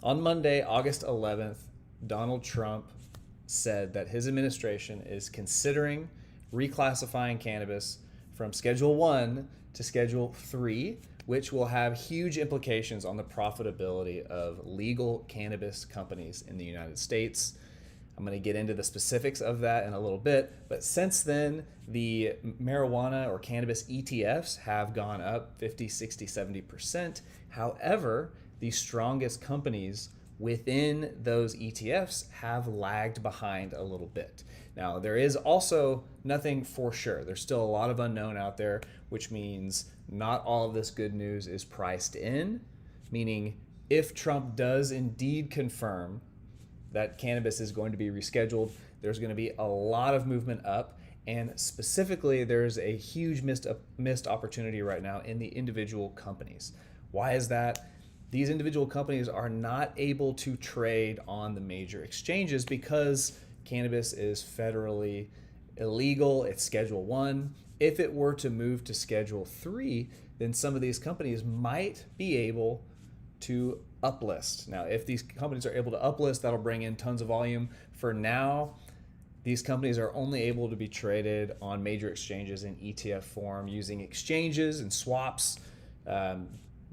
On Monday, August 11th, Donald Trump said that his administration is considering reclassifying cannabis from Schedule 1 to Schedule 3, which will have huge implications on the profitability of legal cannabis companies in the United States. I'm going to get into the specifics of that in a little bit, but since then, the marijuana or cannabis ETFs have gone up 50, 60, 70%. However, the strongest companies within those ETFs have lagged behind a little bit. Now, there is also nothing for sure. There's still a lot of unknown out there, which means not all of this good news is priced in, meaning if Trump does indeed confirm that cannabis is going to be rescheduled, there's going to be a lot of movement up. And specifically, there's a huge missed opportunity right now in the individual companies. Why is that? These individual companies are not able to trade on the major exchanges because cannabis is federally illegal. It's Schedule 1. If it were to move to Schedule 3, then some of these companies might be able to uplist. Now, if these companies are able to uplist, that'll bring in tons of volume. For now, these companies are only able to be traded on major exchanges in ETF form using exchanges and swaps.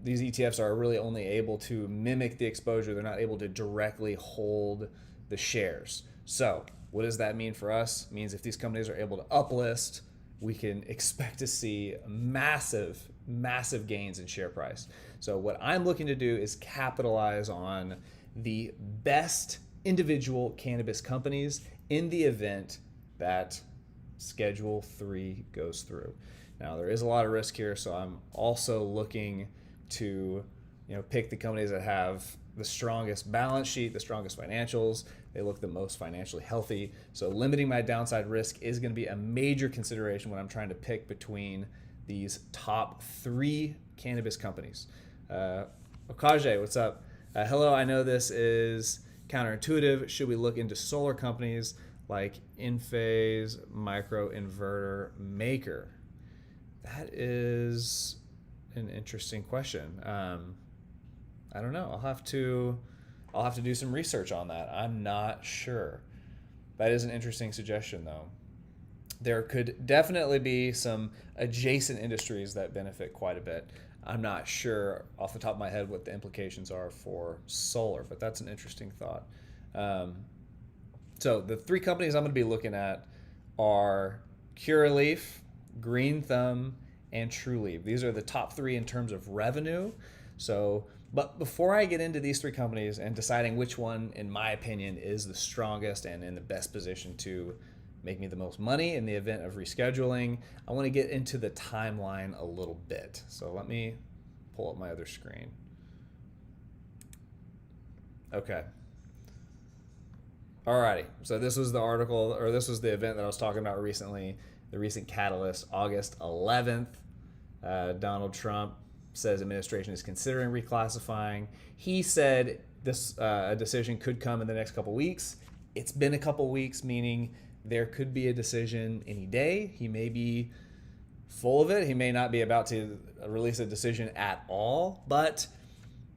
These ETFs are really only able to mimic the exposure. They're not able to directly hold the shares. So what does that mean for us? It means if these companies are able to uplist, we can expect to see massive gains in share price. So what I'm looking to do is capitalize on the best individual cannabis companies in the event that Schedule 3 goes through. Now, there is a lot of risk here, so I'm also looking to pick the companies that have the strongest balance sheet, the strongest financials. They look the most financially healthy. So limiting my downside risk is going to be a major consideration when I'm trying to pick between these top 3 cannabis companies. Okaje, what's up? Hello, I know this is counterintuitive. Should we look into solar companies like Enphase Microinverter Maker? That is an interesting question. I don't know. I'll have to do some research on that. I'm not sure. That is an interesting suggestion, though. There could definitely be some adjacent industries that benefit quite a bit. I'm not sure off the top of my head what the implications are for solar, but that's an interesting thought. So the 3 companies I'm going to be looking at are Curaleaf, Green Thumb, and Trulieve. These are the top 3 in terms of revenue. But before I get into these 3 companies and deciding which one, in my opinion, is the strongest and in the best position to make me the most money in the event of rescheduling, I want to get into the timeline a little bit. So let me pull up my other screen. Okay. Alrighty. So this was the article, or this was the event that I was talking about recently, the recent catalyst, August 11th. Donald Trump says administration is considering reclassifying. He said this a decision could come in the next couple weeks. It's been a couple weeks, meaning there could be a decision any day. He may be full of it. He may not be about to release a decision at all, but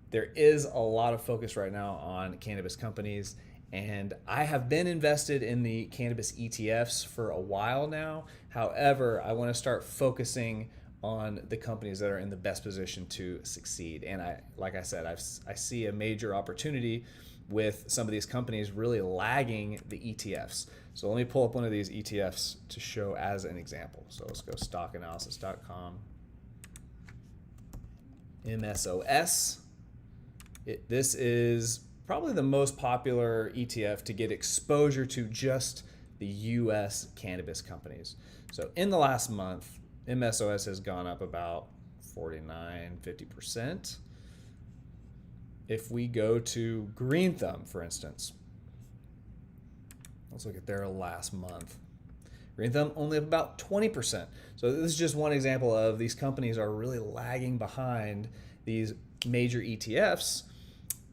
there is a lot of focus right now on cannabis companies. And I have been invested in the cannabis ETFs for a while now. However, I want to start focusing on the companies that are in the best position to succeed. And like I said, I see a major opportunity with some of these companies really lagging the ETFs. So let me pull up one of these ETFs to show as an example. So let's go stockanalysis.com. MSOS. This is probably the most popular ETF to get exposure to just the US cannabis companies. So in the last month, MSOS has gone up about 49-50%. If we go to Green Thumb, for instance, let's look at their last month. Green Thumb only up about 20%. So this is just one example of these companies are really lagging behind these major ETFs.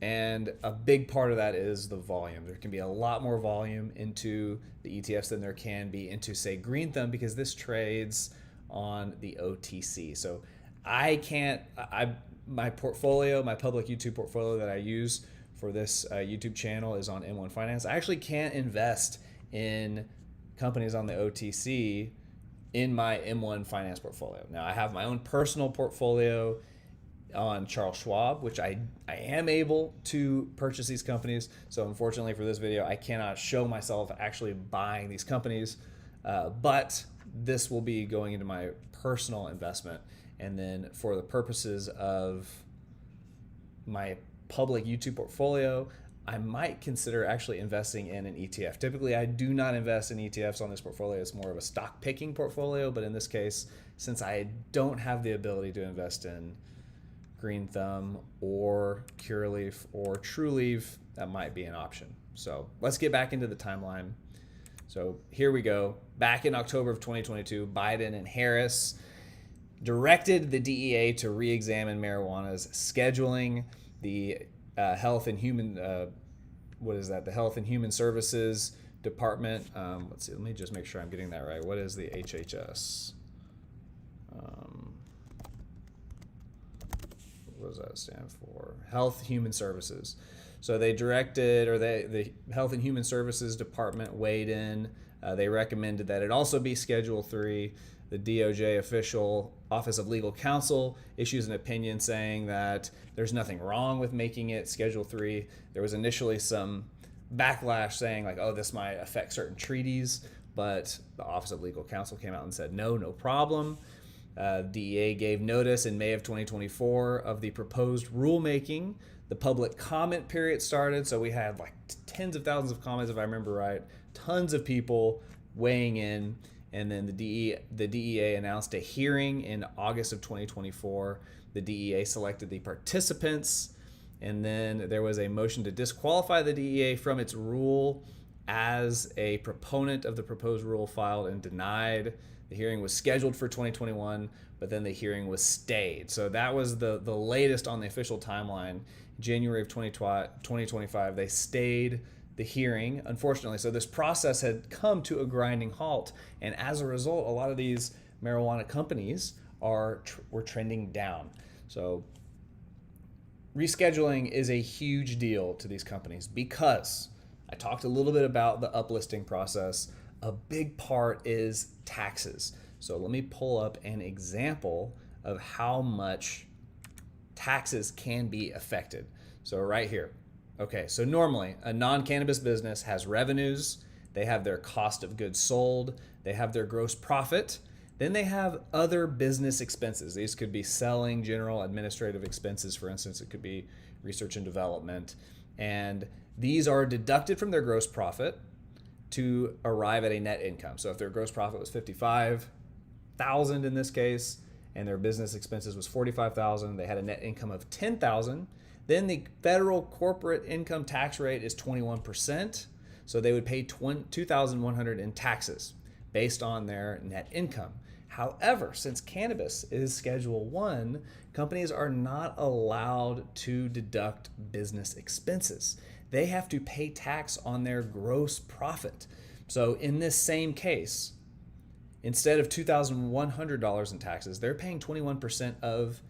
And a big part of that is the volume. There can be a lot more volume into the ETFs than there can be into, say, Green Thumb, because this trades on the OTC. So my portfolio, my public YouTube portfolio that I use for this YouTube channel is on M1 Finance. I actually can't invest in companies on the OTC in my M1 Finance portfolio. Now, I have my own personal portfolio on Charles Schwab, which I am able to purchase these companies. So unfortunately for this video, I cannot show myself actually buying these companies, but this will be going into my personal investment. And then for the purposes of my public YouTube portfolio, I might consider actually investing in an ETF. Typically, I do not invest in ETFs on this portfolio. It's more of a stock picking portfolio. But in this case, since I don't have the ability to invest in Green Thumb or Cureleaf or Trueleaf, that might be an option. So let's get back into the timeline. So here we go. Back in October of 2022, Biden and Harris directed the DEA to re-examine marijuana's scheduling. The Health and Human, the Health and Human Services Department. Let's see. Let me just make sure I'm getting that right. What is the HHS? What does that stand for? Health Human Services. So they directed, or the Health and Human Services Department weighed in. They recommended that it also be Schedule 3. The DOJ official Office of Legal Counsel issues an opinion saying that there's nothing wrong with making it Schedule 3. There was initially some backlash saying like, oh, this might affect certain treaties, but the Office of Legal Counsel came out and said, no problem. DEA gave notice in May of 2024 of the proposed rulemaking. The public comment period started, so we had like tens of thousands of comments, if I remember right, tons of people weighing in. And then the DEA announced a hearing in August of 2024. The DEA selected the participants, and then there was a motion to disqualify the DEA from its rule as a proponent of the proposed rule filed and denied. The hearing was scheduled for 2021, but then the hearing was stayed. So that was the latest on the official timeline. January of 2025, they stayed the hearing, unfortunately. So this process had come to a grinding halt, and as a result, a lot of these marijuana companies were trending down. So rescheduling is a huge deal to these companies because I talked a little bit about the uplisting process. A big part is taxes. So let me pull up an example of how much taxes can be affected. So right here. Okay, so normally a non-cannabis business has revenues, they have their cost of goods sold, they have their gross profit, then they have other business expenses. These could be selling, general, administrative expenses. For instance, it could be research and development. And these are deducted from their gross profit to arrive at a net income. So if their gross profit was $55,000 in this case, and their business expenses was $45,000, they had a net income of $10,000. Then the federal corporate income tax rate is 21%. So they would pay $2,100 in taxes based on their net income. However, since cannabis is Schedule 1, companies are not allowed to deduct business expenses. They have to pay tax on their gross profit. So in this same case, instead of $2,100 in taxes, they're paying 21% of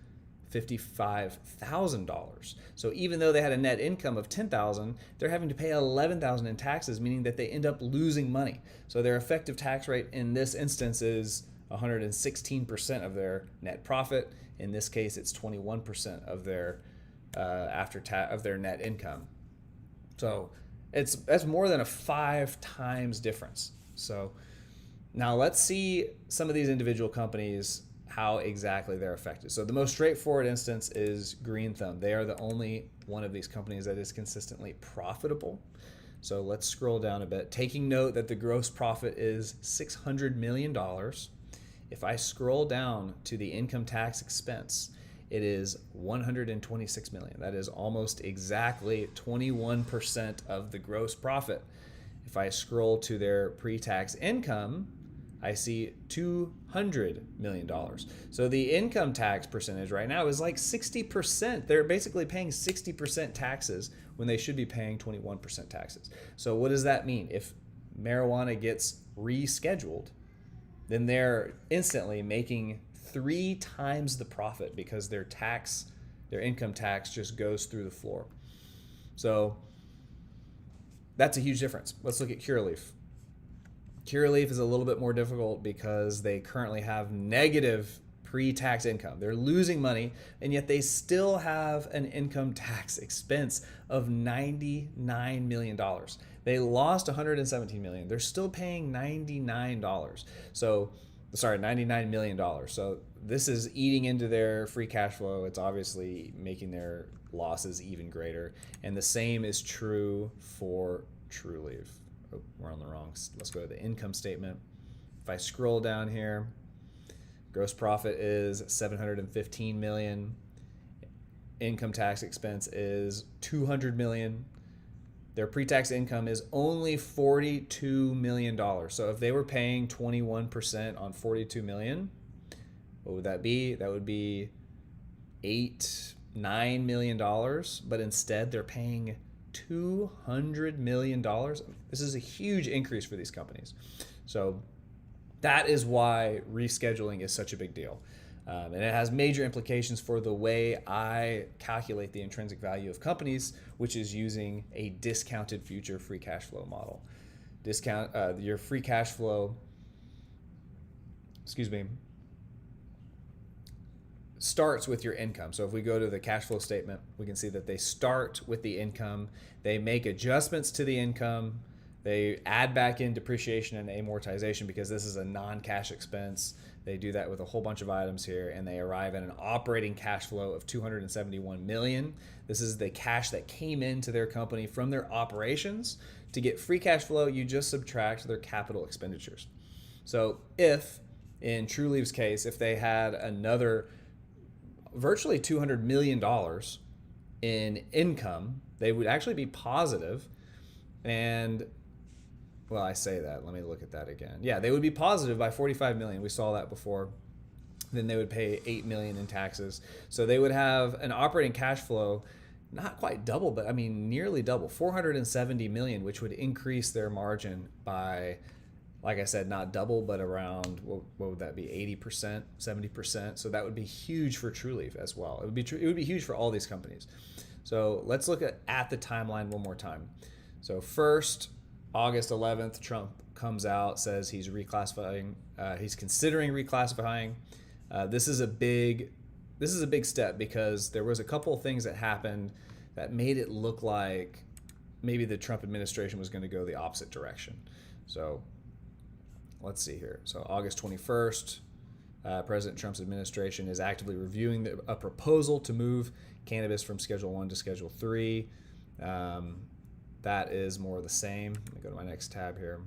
$55,000. So even though they had a net income of $10,000, they're having to pay $11,000 in taxes, meaning that they end up losing money. So their effective tax rate in this instance is 116% of their net profit. In this case, it's 21% of their of their net income. So that's more than a 5 times difference. So now let's see some of these individual companies, how exactly they're affected. So the most straightforward instance is Green Thumb. They are the only one of these companies that is consistently profitable. So let's scroll down a bit. Taking note that the gross profit is $600 million. If I scroll down to the income tax expense, it is $126 million. That is almost exactly 21% of the gross profit. If I scroll to their pre-tax income, I see $200 million. So the income tax percentage right now is like 60%. They're basically paying 60% taxes when they should be paying 21% taxes. So what does that mean? If marijuana gets rescheduled, then they're instantly making 3 times the profit because their income tax just goes through the floor. So that's a huge difference. Let's look at Curaleaf. Curaleaf is a little bit more difficult because they currently have negative pre-tax income. They're losing money, and yet they still have an income tax expense of $99 million. They lost $117 million. They're still paying $99. $99 million. So this is eating into their free cash flow. It's obviously making their losses even greater. And the same is true for TrueLeaf. Oh, we're on the wrong. Let's go to the income statement. If I scroll down here, gross profit is $715 million. Income tax expense is $200 million. Their pre-tax income is only $42 million. So if they were paying 21% on $42 million, what would that be? That would be $9 million. But instead, they're paying $200 million. This is a huge increase for these companies. So that is why rescheduling is such a big deal. And it has major implications for the way I calculate the intrinsic value of companies, which is using a discounted future free cash flow model. Your free cash flow, starts with your income. So if we go to the cash flow statement, we can see that they start with the income. They make adjustments to the income. They add back in depreciation and amortization because this is a non-cash expense. They do that with a whole bunch of items here, and they arrive at an operating cash flow of $271 million. This is the cash that came into their company from their operations. To get free cash flow, you just subtract their capital expenditures. So if, in TrueLeaf's case, if they had another virtually $200 million in income, they would actually be positive. And well, I say that. Let me look at that again. Yeah, they would be positive by $45 million. We saw that before. Then they would pay $8 million in taxes. So they would have an operating cash flow, not quite double, but I mean nearly double, $470 million, which would increase their margin by, like I said, not double, but around, what would that be, 80%, 70%. So that would be huge for TrueLeaf as well. It would be huge for all these companies. So let's look at the timeline one more time. So first, August 11th, Trump comes out, says he's reclassifying. He's considering reclassifying. This is a big step because there was a couple of things that happened that made it look like maybe the Trump administration was going to go the opposite direction. So let's see here. So August 21st, President Trump's administration is actively reviewing a proposal to move cannabis from Schedule 1 to Schedule 3. That is more of the same. Let me go to my next tab here.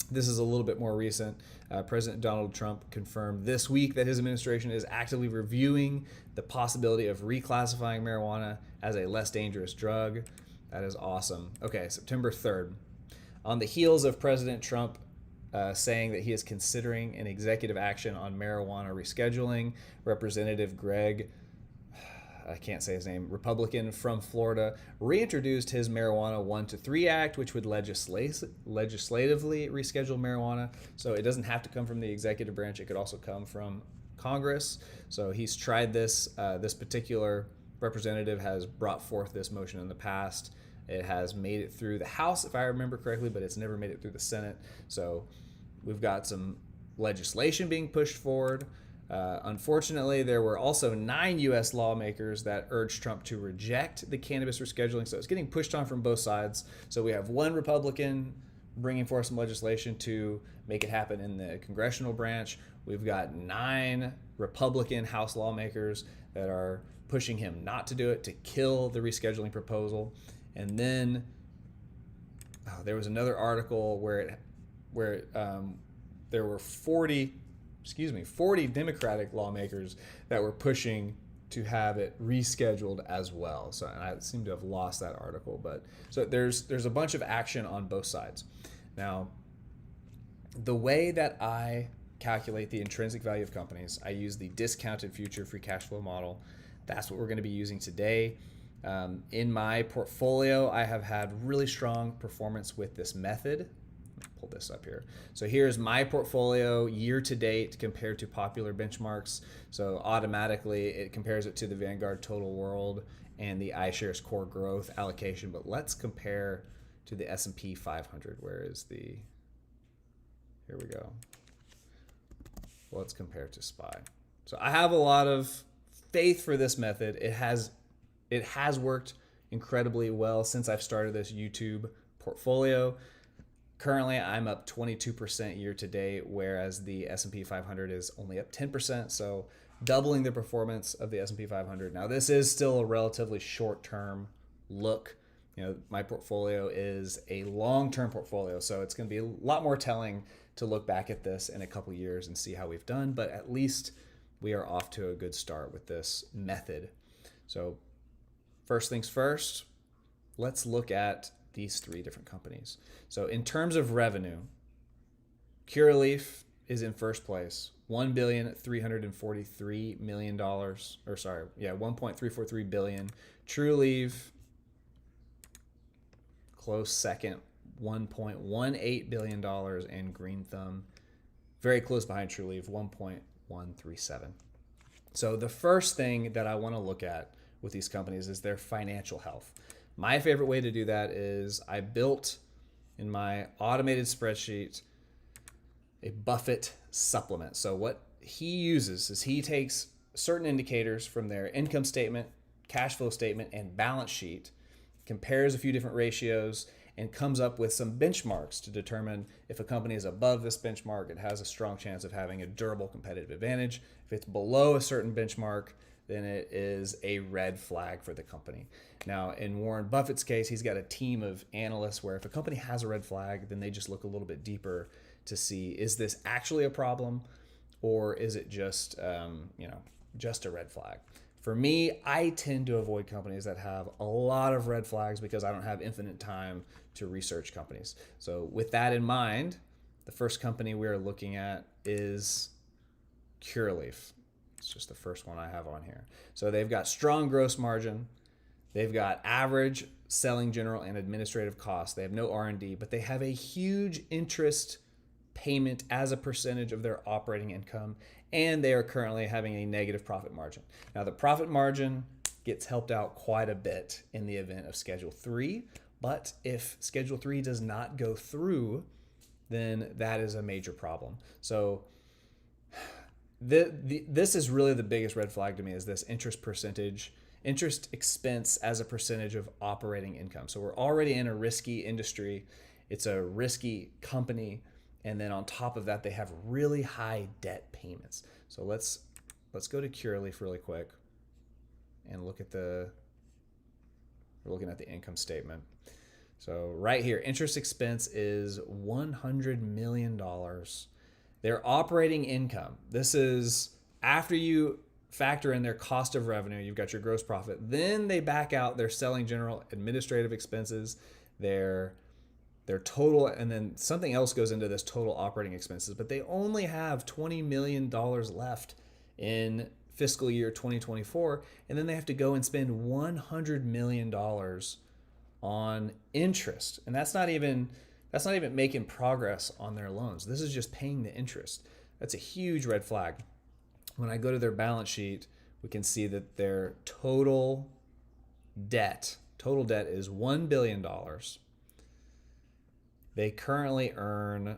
This is a little bit more recent. President Donald Trump confirmed this week that his administration is actively reviewing the possibility of reclassifying marijuana as a less dangerous drug. That is awesome. Okay, September 3rd. On the heels of President Trump saying that he is considering an executive action on marijuana rescheduling, Representative Greg, I can't say his name, Republican from Florida, reintroduced his Marijuana 1 to 3 Act, which would legislatively reschedule marijuana. So it doesn't have to come from the executive branch. It could also come from Congress. So he's tried this. This particular representative has brought forth this motion in the past. It has made it through the House, if I remember correctly, but it's never made it through the Senate. So we've got some legislation being pushed forward. Unfortunately, there were also 9 U.S. lawmakers that urged Trump to reject the cannabis rescheduling. So it's getting pushed on from both sides. So we have one Republican bringing forth some legislation to make it happen in the congressional branch. We've got 9 Republican House lawmakers that are pushing him not to do it, to kill the rescheduling proposal. And then there was another article where there were 40 Democratic lawmakers that were pushing to have it rescheduled as well. So, and I seem to have lost that article, but so there's a bunch of action on both sides. Now, the way that I calculate the intrinsic value of companies, I use the discounted future free cash flow model. That's what we're going to be using today. In my portfolio, I have had really strong performance with this method. Pull this up here. So here's my portfolio year to date compared to popular benchmarks. So automatically it compares it to the Vanguard Total World and the iShares Core Growth allocation. But let's compare to the S&P 500. Where is the... Here we go. Let's compare to SPY. So I have a lot of faith for this method. It has worked incredibly well since I've started this YouTube portfolio. Currently, I'm up 22% year to date, whereas the S&P 500 is only up 10%. So doubling the performance of the S&P 500. Now, this is still a relatively short-term look. You know, my portfolio is a long-term portfolio, so it's going to be a lot more telling to look back at this in a couple years and see how we've done. But at least we are off to a good start with this method. So first things first, let's look at these three different companies. So in terms of revenue, Curaleaf is in first place, $1,343 million, $1.343 billion. Trulieve, close second, $1.18 billion, and Green Thumb, very close behind Trulieve, 1.137. So the first thing that I want to look at with these companies is their financial health. My favorite way to do that is I built in my automated spreadsheet a Buffett supplement. So what he uses is he takes certain indicators from their income statement, cash flow statement, and balance sheet, compares a few different ratios, and comes up with some benchmarks to determine if a company is above this benchmark, it has a strong chance of having a durable competitive advantage. If it's below a certain benchmark, then it is a red flag for the company. Now, in Warren Buffett's case, he's got a team of analysts where if a company has a red flag, then they just look a little bit deeper to see, is this actually a problem, or is it just, just a red flag? For me, I tend to avoid companies that have a lot of red flags because I don't have infinite time to research companies. So with that in mind, the first company we're looking at is Curaleaf. It's just the first one I have on here. So they've got strong gross margin. They've got average selling, general, and administrative costs. They have no R&D, but they have a huge interest payment as a percentage of their operating income, and they are currently having a negative profit margin. Now, the profit margin gets helped out quite a bit in the event of Schedule 3, but if Schedule 3 does not go through, then that is a major problem. So this is really the biggest red flag to me, is this interest expense as a percentage of operating income. So we're already in a risky industry. It's a risky company. And then on top of that, they have really high debt payments. So let's go to Curaleaf really quick and we're looking at the income statement. So right here, interest expense is $100 million. Their operating income, this is after you factor in their cost of revenue, you've got your gross profit. Then they back out their selling, general, administrative expenses, their total, and then something else goes into this total operating expenses, but they only have $20 million left in fiscal year 2024, and then they have to go and spend $100 million on interest. And that's not even making progress on their loans. This is just paying the interest. That's a huge red flag. When I go to their balance sheet, we can see that their total debt is $1 billion. They currently earn,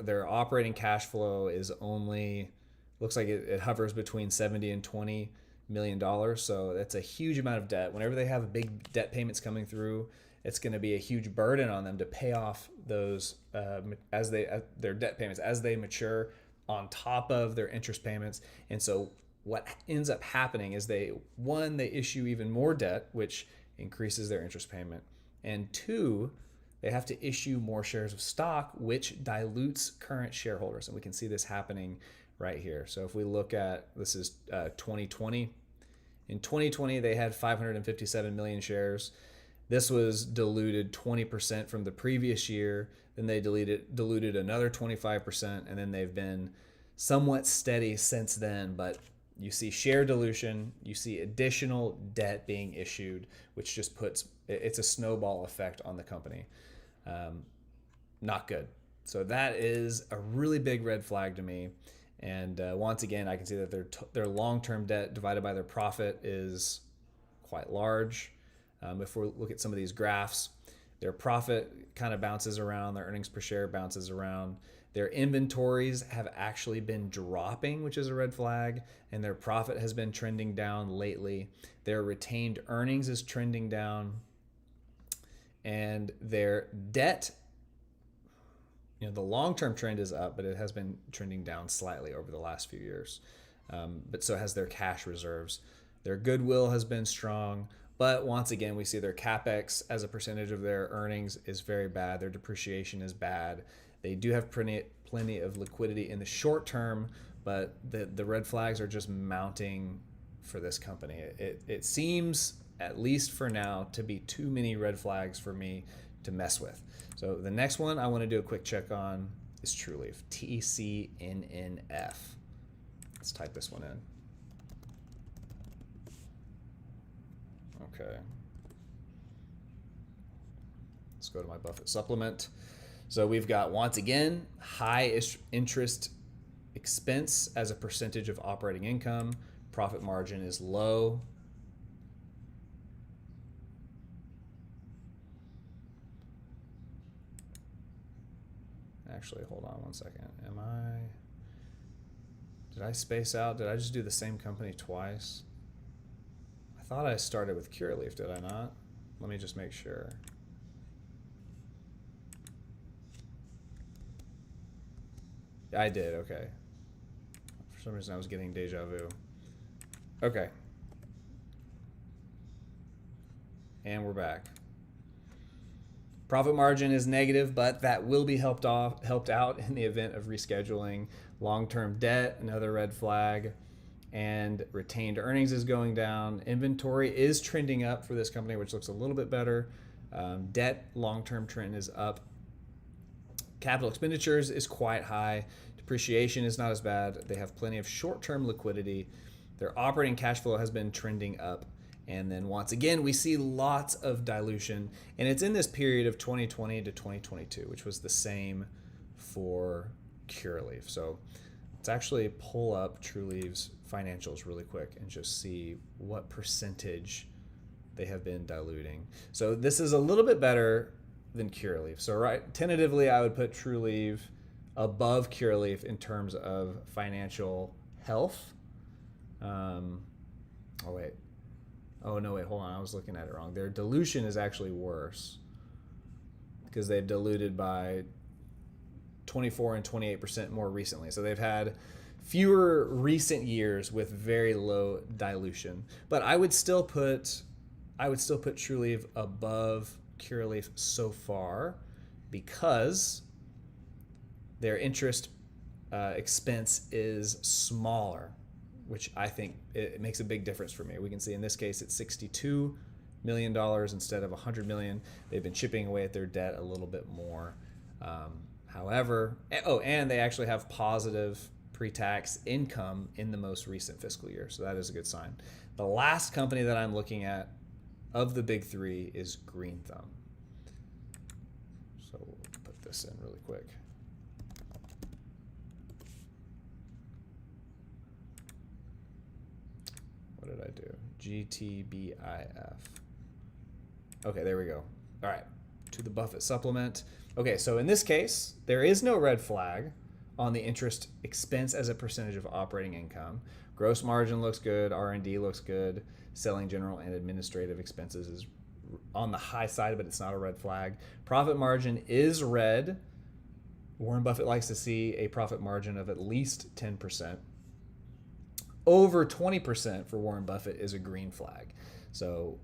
their operating cash flow is only, looks like it hovers between 70 and $20 million. So that's a huge amount of debt. Whenever they have big debt payments coming through, it's going to be a huge burden on them to pay off those their debt payments as they mature, on top of their interest payments. And so what ends up happening is they issue even more debt, which increases their interest payment, and two, they have to issue more shares of stock, which dilutes current shareholders. And we can see this happening right here. So if we look at, this is 2020. In 2020, they had 557 million shares. This was diluted 20% from the previous year. Then they diluted another 25%, and then they've been somewhat steady since then. But you see share dilution, you see additional debt being issued, which just it's a snowball effect on the company. Not good. So that is a really big red flag to me. And once again, I can see that their long-term debt divided by their profit is quite large. If we look at some of these graphs, their profit kind of bounces around, their earnings per share bounces around. Their inventories have actually been dropping, which is a red flag, and their profit has been trending down lately. Their retained earnings is trending down, and their debt, the long-term trend is up, but it has been trending down slightly over the last few years. But so has their cash reserves. Their goodwill has been strong, but once again, we see their CapEx as a percentage of their earnings is very bad. Their depreciation is bad. They do have plenty of liquidity in the short term, but the red flags are just mounting for this company. It seems, at least for now, to be too many red flags for me to mess with. So the next one I want to do a quick check on is TrueLeaf, TCNNF. Let's type this one in. Okay. Let's go to my Buffett supplement. So we've got, once again, high interest expense as a percentage of operating income. Profit margin is low. Actually, hold on one second. Did I space out? Did I just do the same company twice? I thought I started with CureLeaf, did I not? Let me just make sure. I did, okay. For some reason I was getting deja vu. Okay. And we're back. Profit margin is negative, but that will be helped out in the event of rescheduling. Long-term debt, another red flag, and retained earnings is going down. Inventory is trending up for this company, which looks a little bit better. Debt, long-term trend is up. Capital expenditures is quite high. Depreciation is not as bad. They have plenty of short-term liquidity. Their operating cash flow has been trending up. And then once again, we see lots of dilution. And it's in this period of 2020 to 2022, which was the same for CureLeaf. So let's actually pull up TrueLeaf's financials really quick and just see what percentage they have been diluting. So this is a little bit better than CureLeaf. So tentatively, I would put TrueLeaf above CureLeaf in terms of financial health. Hold on, I was looking at it wrong. Their dilution is actually worse because they've diluted by 24 and 28% more recently. So they've had fewer recent years with very low dilution. But I would still put TrueLeaf above CureLeaf so far because their interest expense is smaller, which I think it makes a big difference for me. We can see in this case it's $62 million instead of $100 million. They've been chipping away at their debt a little bit more. However, and they actually have positive pre-tax income in the most recent fiscal year. So that is a good sign. The last company that I'm looking at of the big three is Green Thumb. So we'll put this in really quick. What did I do? GTBIF. Okay, there we go. All right, to the Buffett supplement. Okay, so in this case, there is no red flag on the interest expense as a percentage of operating income. Gross margin looks good. R&D looks good. Selling, general, and administrative expenses is on the high side, but it's not a red flag. Profit margin is red. Warren Buffett likes to see a profit margin of at least 10%. Over 20% for Warren Buffett is a green flag. So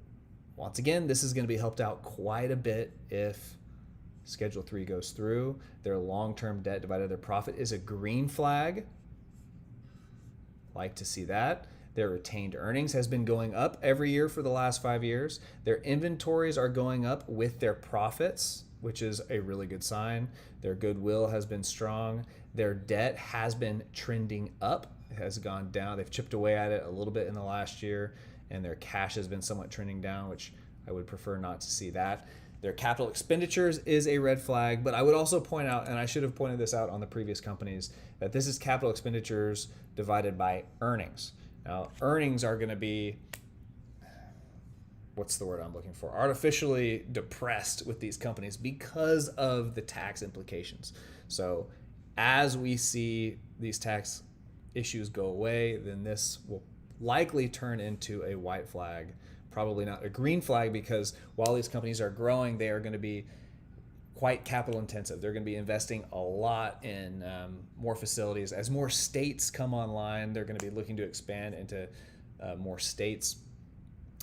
once again, this is going to be helped out quite a bit if Schedule 3 goes through. Their long-term debt divided by their profit is a green flag. Like to see that. Their retained earnings has been going up every year for the last 5 years. Their inventories are going up with their profits, which is a really good sign. Their goodwill has been strong. Their debt has been trending up. It has gone down. They've chipped away at it a little bit in the last year, and their cash has been somewhat trending down, which I would prefer not to see that. Their capital expenditures is a red flag, but I would also point out, and I should have pointed this out on the previous companies, that this is capital expenditures divided by earnings. Now, earnings are going to be what's the word I'm looking for? Artificially depressed with these companies because of the tax implications. So as we see these tax issues go away, then this will likely turn into a white flag, probably not a green flag, because while these companies are growing, they are going to be quite capital intensive. They're going to be investing a lot in more facilities. As more states come online, they're going to be looking to expand into more states.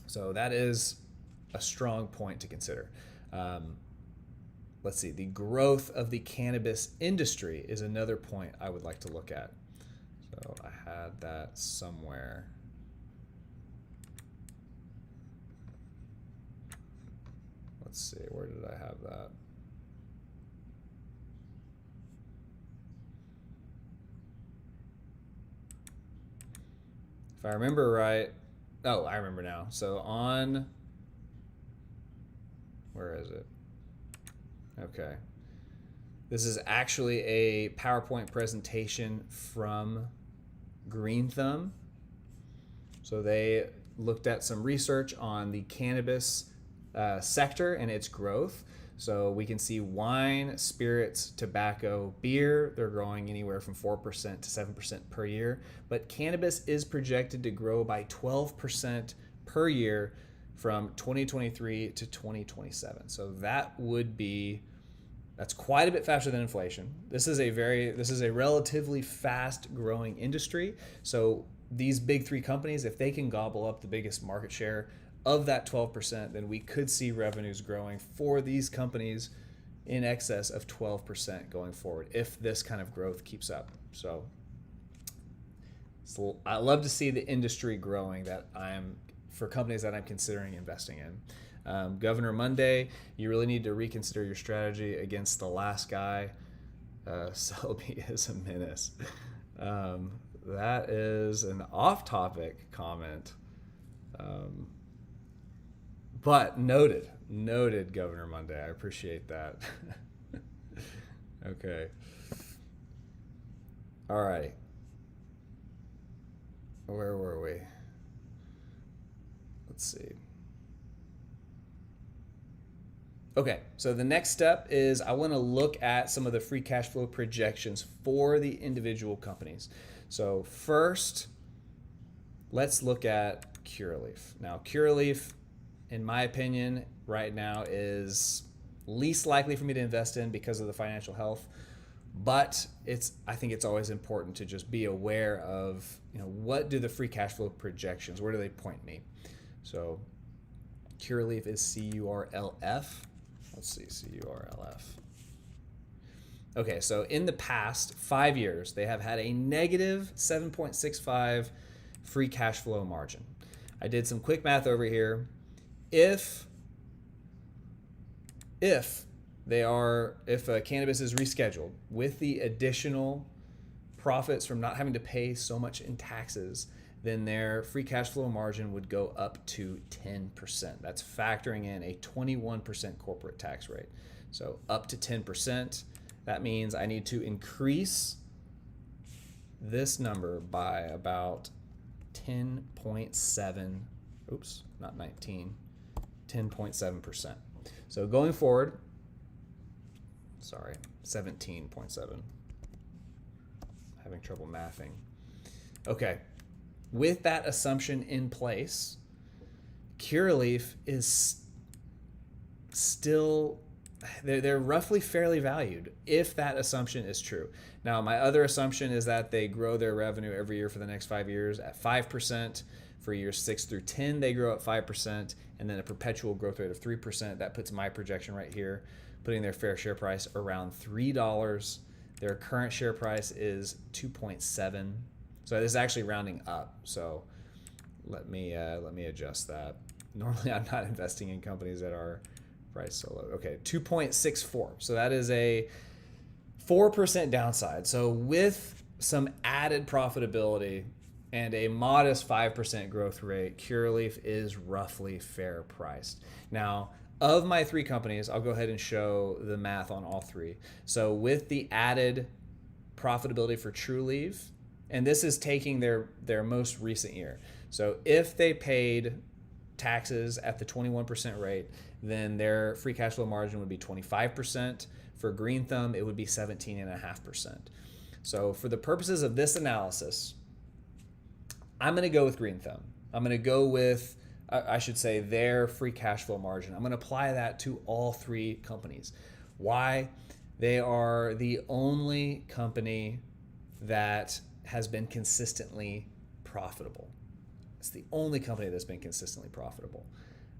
So that is a strong point to consider. Let's see, the growth of the cannabis industry is another point I would like to look at. So I had that somewhere. Let's see, where did I have that? If I remember right, oh, I remember now. So on, where is it? Okay. This is actually a PowerPoint presentation from Green Thumb. So they looked at some research on the cannabis sector and its growth. So we can see wine, spirits, tobacco, beer, they're growing anywhere from 4% to 7% per year. But cannabis is projected to grow by 12% per year from 2023 to 2027. So that's quite a bit faster than inflation. This is a relatively fast growing industry. So these big three companies, if they can gobble up the biggest market share of that 12%, then we could see revenues growing for these companies in excess of 12% going forward if this kind of growth keeps up. So I love to see the industry growing for companies that I'm considering investing in. Governor Monday, you really need to reconsider your strategy against the last guy. Selby is a menace. That is an off-topic comment. But noted, Governor Monday. I appreciate that. Okay. All right. Where were we? Let's see. Okay, so the next step is I want to look at some of the free cash flow projections for the individual companies. So first, let's look at Curaleaf. Now, Curaleaf, in my opinion, right now is least likely for me to invest in because of the financial health. But I think it's always important to just be aware of, what do the free cash flow projections, where do they point me? So Curaleaf is CURLF. Let's see, CURLF. Okay, so in the past 5 years, they have had a negative 7.65 free cash flow margin. I did some quick math over here. If cannabis is rescheduled with the additional profits from not having to pay so much in taxes, then their free cash flow margin would go up to 10%. That's factoring in a 21% corporate tax rate. So up to 10%, that means I need to increase this number by about 10.7, oops, not 19, 10.7%. So going forward, 17.7. Having trouble mathing. Okay. With that assumption in place, Curaleaf is still, they're roughly fairly valued if that assumption is true. Now, my other assumption is that they grow their revenue every year for the next 5 years at 5%. For years 6 through 10, they grow at 5%, and then a perpetual growth rate of 3%. That puts my projection right here, putting their fair share price around $3. Their current share price is 2.7. So this is actually rounding up. So let me adjust that. Normally, I'm not investing in companies that are priced so low. Okay, 2.64. So that is a 4% downside. So with some added profitability and a modest 5% growth rate, Curaleaf is roughly fair priced. Now, of my three companies, I'll go ahead and show the math on all three. So with the added profitability for Trulieve, and this is taking their most recent year. So if they paid taxes at the 21% rate, then their free cash flow margin would be 25%. For Green Thumb, it would be 17.5%. So for the purposes of this analysis, I'm going to go with Green Thumb. I'm going to go with, I should say, their free cash flow margin. I'm going to apply that to all three companies. Why? They are the only company that has been consistently profitable. It's the only company that's been consistently profitable.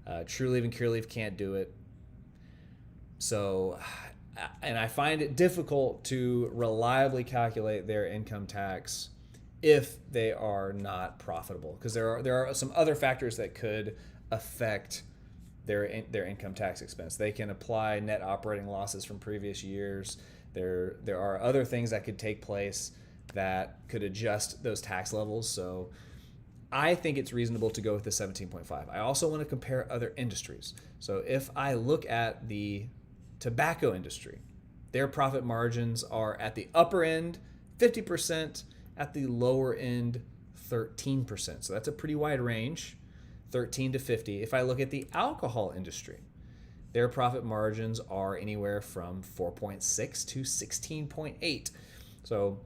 TrueLeave and CureLeave can't do it. So, and I find it difficult to reliably calculate their income tax if they are not profitable, because there are some other factors that could affect their income tax expense. They can apply net operating losses from previous years. There are other things that could take place that could adjust those tax levels. So I think it's reasonable to go with the 17.5. I also want to compare other industries. So if I look at the tobacco industry, their profit margins are at the upper end 50%, at the lower end 13%. So that's a pretty wide range, 13 to 50. If I look at the alcohol industry, their profit margins are anywhere from 4.6 to 16.8. So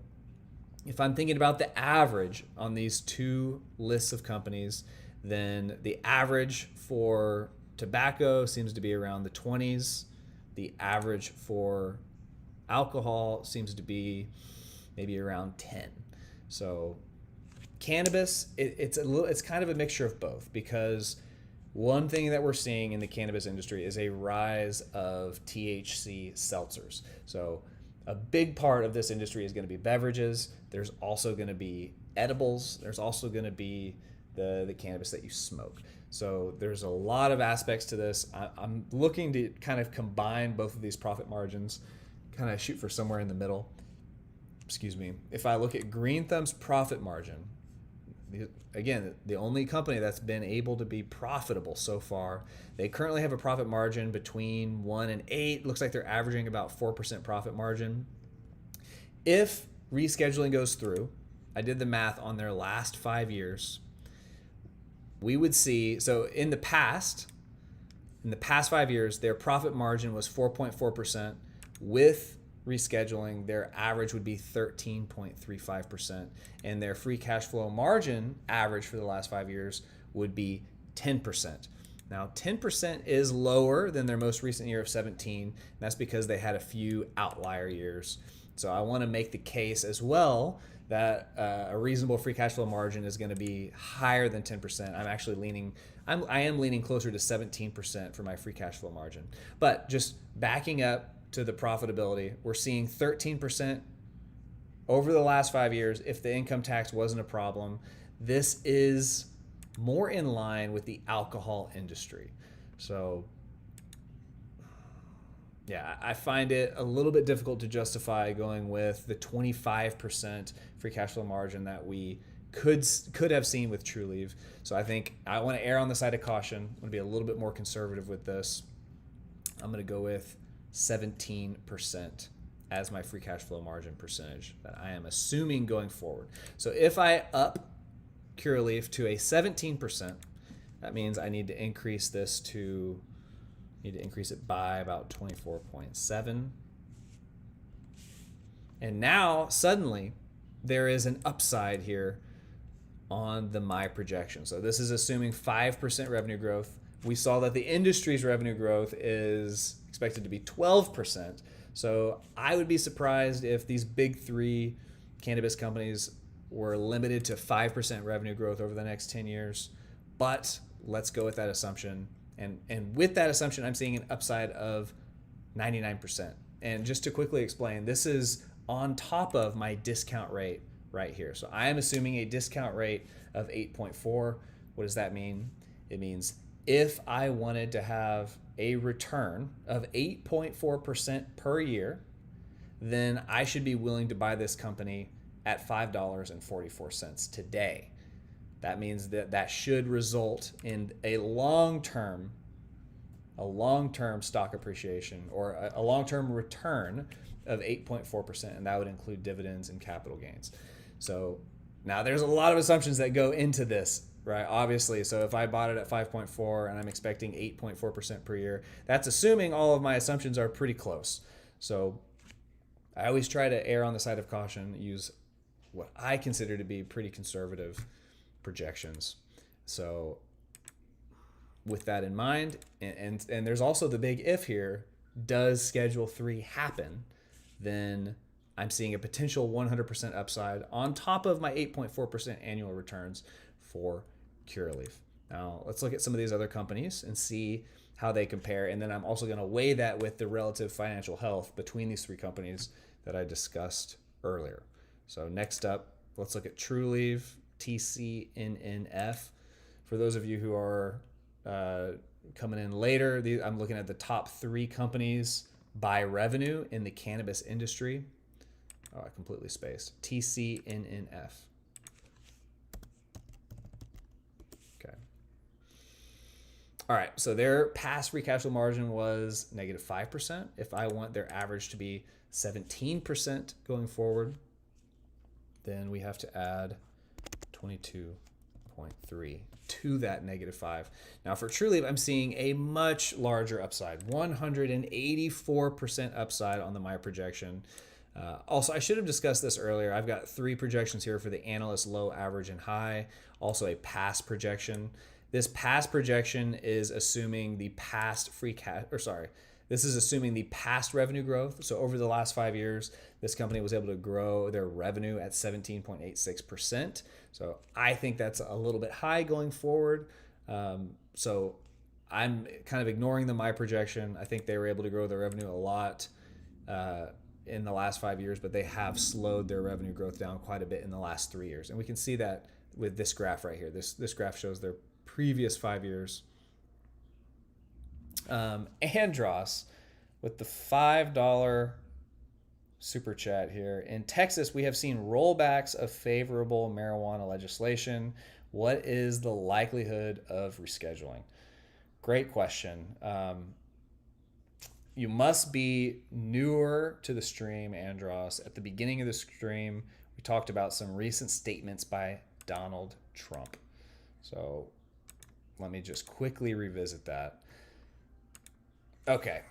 if I'm thinking about the average on these two lists of companies, then the average for tobacco seems to be around the 20s. The average for alcohol seems to be maybe around 10. So cannabis, it's kind of a mixture of both, because one thing that we're seeing in the cannabis industry is a rise of THC seltzers. So a big part of this industry is going to be beverages. There's also going to be edibles. There's also going to be the cannabis that you smoke. So there's a lot of aspects to this. I'm looking to kind of combine both of these profit margins, kind of shoot for somewhere in the middle. Excuse me. If I look at Green Thumb's profit margin, again, the only company that's been able to be profitable so far, they currently have a profit margin between 1 and 8. Looks like they're averaging about 4% profit margin. If rescheduling goes through, I did the math on their last 5 years, we would see, so in the past 5 years, their profit margin was 4.4%. With rescheduling, their average would be 13.35%, and their free cash flow margin average for the last 5 years would be 10%. Now, 10% is lower than their most recent year of 17, and that's because they had a few outlier years. So I want to make the case as well that a reasonable free cash flow margin is going to be higher than 10%. I am leaning closer to 17% for my free cash flow margin. But just backing up to the profitability, we're seeing 13% over the last 5 years if the income tax wasn't a problem. This is more in line with the alcohol industry. So yeah, I find it a little bit difficult to justify going with the 25% free cash flow margin that we could have seen with TrueLeave. So I think I want to err on the side of caution. I'm going to be a little bit more conservative with this. I'm going to go with 17% as my free cash flow margin percentage that I am assuming going forward. So if I up CureLeave to a 17%, that means I need to increase it by about 24.7. And now suddenly there is an upside here on my projection. So this is assuming 5% revenue growth. We saw that the industry's revenue growth is expected to be 12%. So I would be surprised if these big three cannabis companies were limited to 5% revenue growth over the next 10 years. But let's go with that assumption. And with that assumption, I'm seeing an upside of 99%. And just to quickly explain, this is on top of my discount rate right here. So I am assuming a discount rate of 8.4. What does that mean? It means if I wanted to have a return of 8.4% per year, then I should be willing to buy this company at $5.44 today. That means that should result in a long-term stock appreciation or a long-term return of 8.4%, and that would include dividends and capital gains. So now there's a lot of assumptions that go into this, right? Obviously, so if I bought it at 5.4 and I'm expecting 8.4% per year, that's assuming all of my assumptions are pretty close. So I always try to err on the side of caution, use what I consider to be pretty conservative projections. So with that in mind, and there's also the big if here, does Schedule 3 happen, then I'm seeing a potential 100% upside on top of my 8.4% annual returns for Curaleaf. Now, let's look at some of these other companies and see how they compare. And then I'm also going to weigh that with the relative financial health between these three companies that I discussed earlier. So next up, let's look at Trulieve, TCNNF. For those of you who are coming in later, I'm looking at the top three companies by revenue in the cannabis industry. Oh, I completely spaced. TCNNF. Okay. All right, so their past free cash flow margin was negative 5%. If I want their average to be 17% going forward, then we have to add 22.3 to that negative 5. Now for Trulieve, I'm seeing a much larger upside, 184% upside on the my projection. Also, I should have discussed this earlier. I've got three projections here for the analyst low, average, and high. Also a past projection. This past projection is assuming the past this is assuming the past revenue growth. So over the last 5 years, this company was able to grow their revenue at 17.86%. So I think that's a little bit high going forward. So I'm kind of ignoring my projection. I think they were able to grow their revenue a lot in the last 5 years, but they have slowed their revenue growth down quite a bit in the last 3 years. And we can see that with this graph right here. This graph shows their previous 5 years. Andros with the $5 super chat here. In Texas, we have seen rollbacks of favorable marijuana legislation. What is the likelihood of rescheduling? Great question. You must be newer to the stream, Andros. At the beginning of the stream, we talked about some recent statements by Donald Trump. So let me just quickly revisit that. Okay.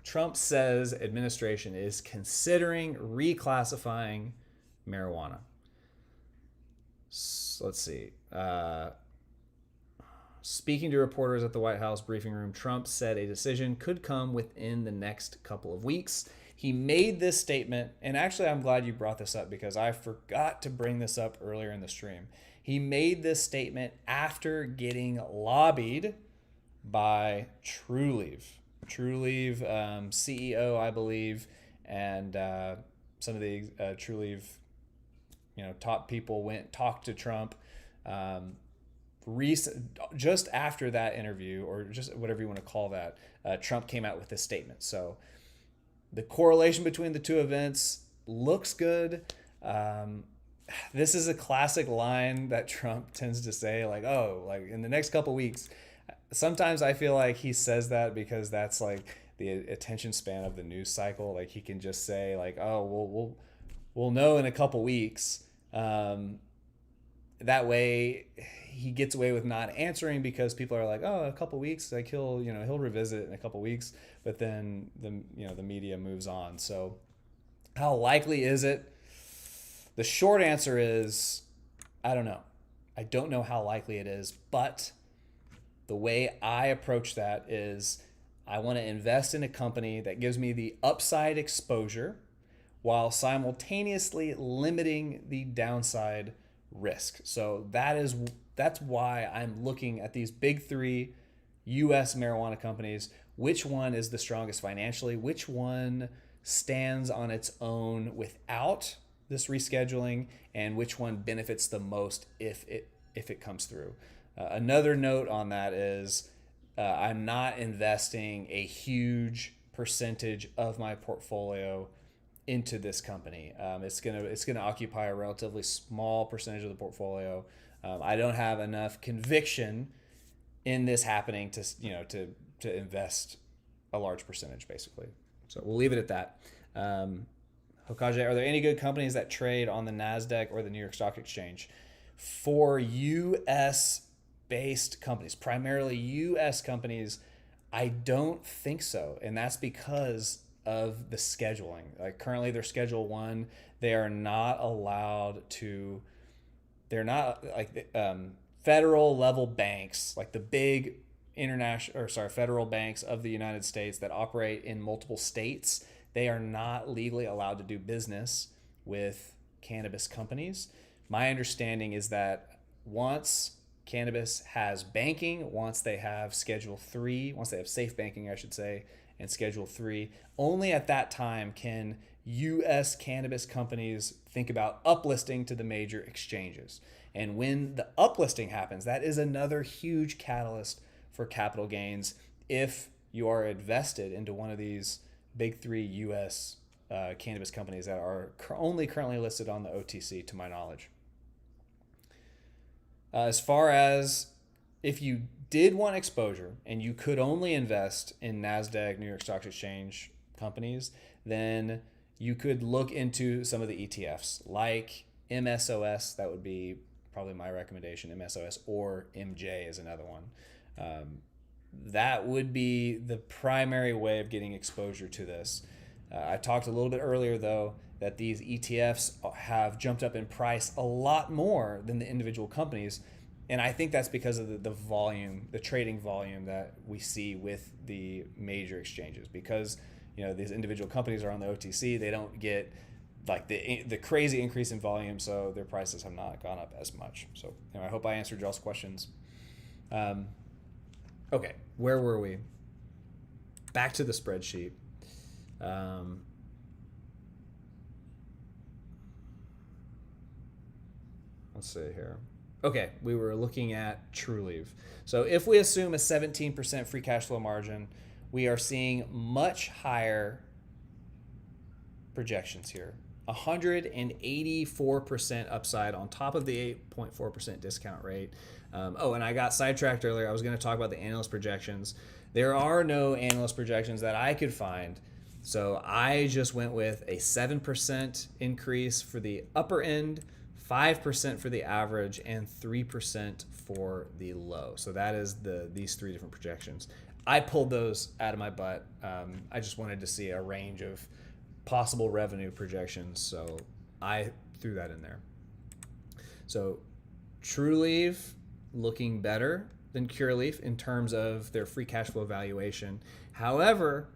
Trump says administration is considering reclassifying marijuana. So let's see. Speaking to reporters at the White House briefing room, Trump said a decision could come within the next couple of weeks. He made this statement, and actually I'm glad you brought this up because I forgot to bring this up earlier in the stream. He made this statement after getting lobbied by Trulieve. Trulieve CEO, I believe, and some of the Trulieve, top people talked to Trump. Just after that interview, or just whatever you want to call that, Trump came out with this statement. So the correlation between the two events looks good. This is a classic line that Trump tends to say, like in the next couple weeks. Sometimes I feel like he says that because that's like the attention span of the news cycle. Like he can just say like, oh, we'll know in a couple weeks. That way he gets away with not answering because people are like, oh, a couple weeks, like he'll revisit it in a couple weeks, but then the media moves on. So how likely is it? The short answer is, I don't know. I don't know how likely it is, but the way I approach that is I want to invest in a company that gives me the upside exposure while simultaneously limiting the downside risk. So that's why I'm looking at these big three U.S. marijuana companies. Which one is the strongest financially? Which one stands on its own without this rescheduling? And which one benefits the most if it comes through? Another note on that is I'm not investing a huge percentage of my portfolio into this company. It's gonna occupy a relatively small percentage of the portfolio. I don't have enough conviction in this happening to invest a large percentage, basically. So we'll leave it at that. Hokage, are there any good companies that trade on the NASDAQ or the New York Stock Exchange? For US based companies, primarily US companies, I don't think so. And that's because of the scheduling. Like currently they're Schedule 1, they are not allowed to, they're not like federal level banks, like the big federal banks of the United States that operate in multiple states. They are not legally allowed to do business with cannabis companies. My understanding is that once cannabis has banking, once they have Schedule 3, once they have safe banking, I should say, and Schedule 3, only at that time can US cannabis companies think about uplisting to the major exchanges. And when the uplisting happens, that is another huge catalyst for capital gains if you are invested into one of these big three US cannabis companies that are only currently listed on the OTC, to my knowledge. As far as if you did want exposure and you could only invest in NASDAQ, New York Stock Exchange companies, then you could look into some of the ETFs like MSOS. That would be probably my recommendation, MSOS, or MJ is another one. That would be the primary way of getting exposure to this. I talked a little bit earlier, though, that these ETFs have jumped up in price a lot more than the individual companies. And I think that's because of the volume, the trading volume that we see with the major exchanges. Because these individual companies are on the OTC, they don't get like the crazy increase in volume, so their prices have not gone up as much. So I hope I answered y'all's questions. Okay, where were we? Back to the spreadsheet. Let's see here. Okay, we were looking at Trulieve. So if we assume a 17% free cash flow margin, we are seeing much higher projections here. 184% upside on top of the 8.4% discount rate. And I got sidetracked earlier. I was going to talk about the analyst projections. There are no analyst projections that I could find. So I just went with a 7% increase for the upper end, 5% for the average, and 3% for the low. So that is these three different projections. I pulled those out of my butt. I just wanted to see a range of possible revenue projections, so I threw that in there. So Trulieve looking better than Curaleaf in terms of their free cash flow valuation. However,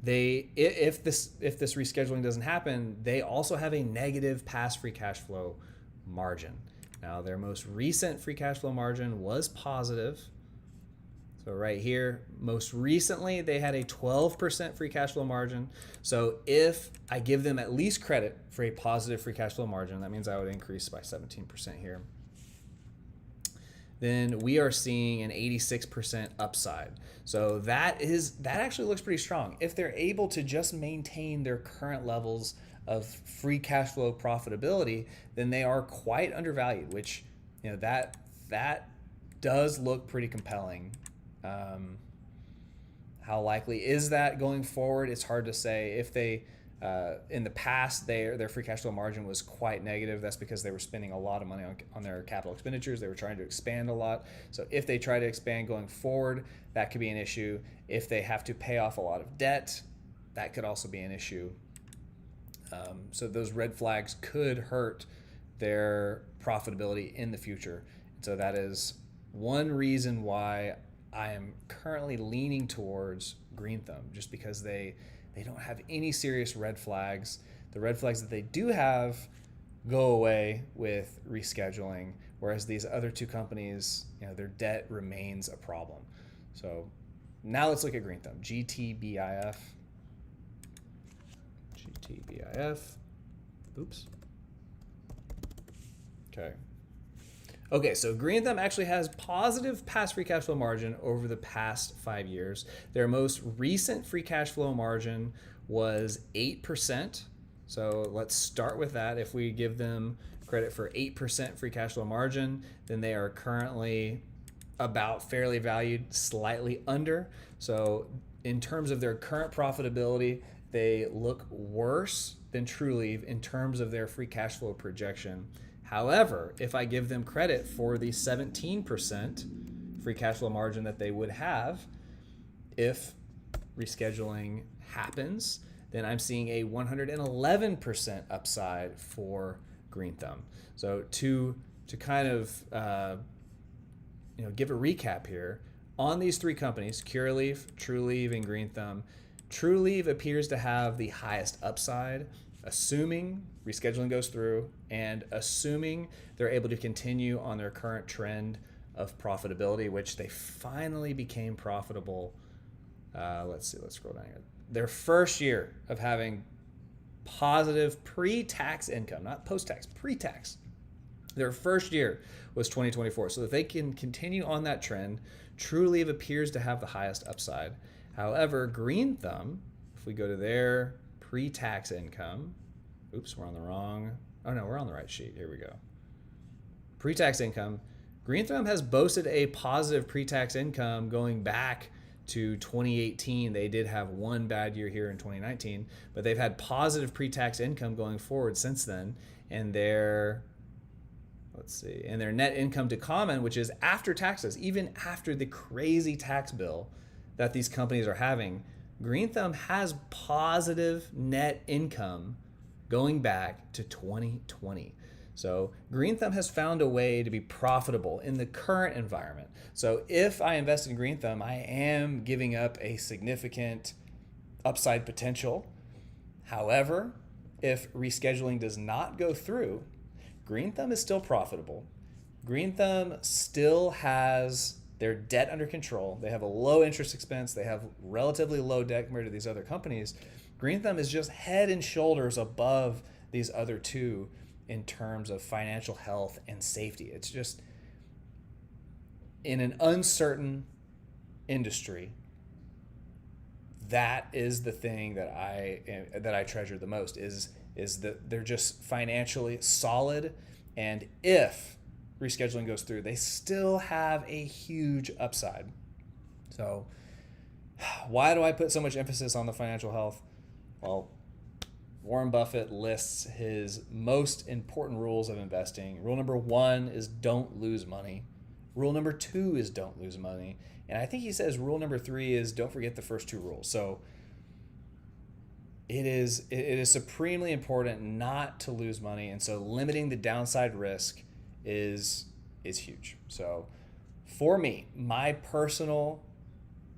if this rescheduling doesn't happen, they also have a negative past free cash flow margin. Now, their most recent free cash flow margin was positive. So right here, most recently, they had a 12% free cash flow margin. So if I give them at least credit for a positive free cash flow margin, that means I would increase by 17% here. Then we are seeing an 86% upside. So that actually looks pretty strong. If they're able to just maintain their current levels of free cash flow profitability, then they are quite undervalued, which that does look pretty compelling. How likely is that going forward? It's hard to say. If they in the past their free cash flow margin was quite negative, that's because they were spending a lot of money on their capital expenditures. They were trying to expand a lot. So if they try to expand going forward, that could be an issue. If they have to pay off a lot of debt, that could also be an issue. So those red flags could hurt their profitability in the future. So that is one reason why I am currently leaning towards Green Thumb, just because they don't have any serious red flags. The red flags that they do have go away with rescheduling, whereas these other two companies, their debt remains a problem. So now let's look at Green Thumb, GTBIF. Oops. Okay, so Green Thumb actually has positive past free cash flow margin over the past 5 years. Their most recent free cash flow margin was 8%. So let's start with that. If we give them credit for 8% free cash flow margin, then they are currently about fairly valued, slightly under. So in terms of their current profitability, they look worse than Trulieve in terms of their free cash flow projection. However, if I give them credit for the 17% free cash flow margin that they would have if rescheduling happens, then I'm seeing a 111% upside for Green Thumb. So to kind of give a recap here on these three companies, Cureleaf, Trulieve, and Green Thumb. Trulieve appears to have the highest upside, assuming rescheduling goes through and assuming they're able to continue on their current trend of profitability, which they finally became profitable. Let's scroll down here. Their first year of having positive pre-tax income, not post-tax, pre-tax. Their first year was 2024. So if they can continue on that trend, Trulieve appears to have the highest upside. However, Green Thumb, if we go to their pre-tax income, oops, we're on the wrong, oh no, we're on the right sheet. Here we go. Pre-tax income, Green Thumb has boasted a positive pre-tax income going back to 2018. They did have one bad year here in 2019, but they've had positive pre-tax income going forward since then. And their net income to common, which is after taxes, even after the crazy tax bill that these companies are having, Green Thumb has positive net income going back to 2020. So Green Thumb has found a way to be profitable in the current environment. So if I invest in Green Thumb, I am giving up a significant upside potential. However, if rescheduling does not go through, Green Thumb is still profitable. Green Thumb still has their debt under control. They have a low interest expense. They have relatively low debt compared to these other companies. Green Thumb is just head and shoulders above these other two in terms of financial health and safety. It's just, in an uncertain industry, that is the thing that I treasure the most, is that they're just financially solid, and if rescheduling goes through, they still have a huge upside. So why do I put so much emphasis on the financial health? Well, Warren Buffett lists his most important rules of investing. Rule number 1 is don't lose money. Rule number 2 is don't lose money. And I think he says rule number 3 is don't forget the first 2 rules. So it is supremely important not to lose money. And so limiting the downside risk is huge. So for me, my personal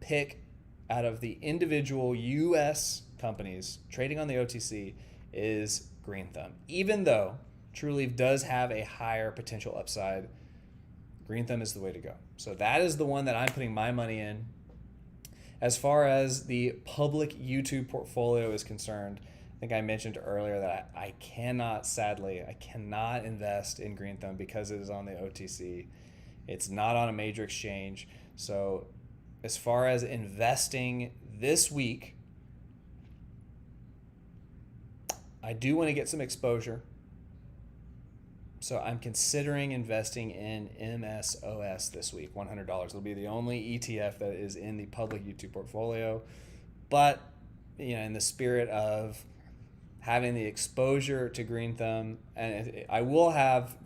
pick out of the individual U.S. companies trading on the OTC is Green Thumb. Even though Trulieve does have a higher potential upside, Green Thumb is the way to go. So that is the one that I'm putting my money in. As far as the public YouTube portfolio is concerned, I think I mentioned earlier that I cannot invest in Green Thumb because it is on the OTC. It's not on a major exchange. So as far as investing this week, I do want to get some exposure. So I'm considering investing in MSOS this week, $100. It'll be the only ETF that is in the public YouTube portfolio. But, in the spirit of having the exposure to Green Thumb, and I will have,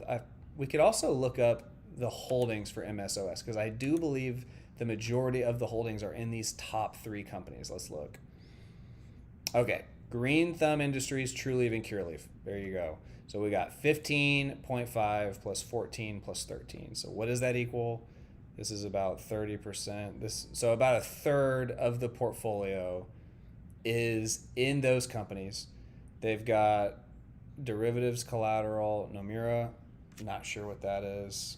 we could also look up the holdings for MSOS, because I do believe the majority of the holdings are in these top 3 companies. Let's look. Okay, Green Thumb Industries, Trulieve, and Cureleaf. There you go. So we got 15.5 plus 14 plus 13. So what does that equal? This is about 30%. So about a third of the portfolio is in those companies. They've got derivatives collateral, Nomura, not sure what that is.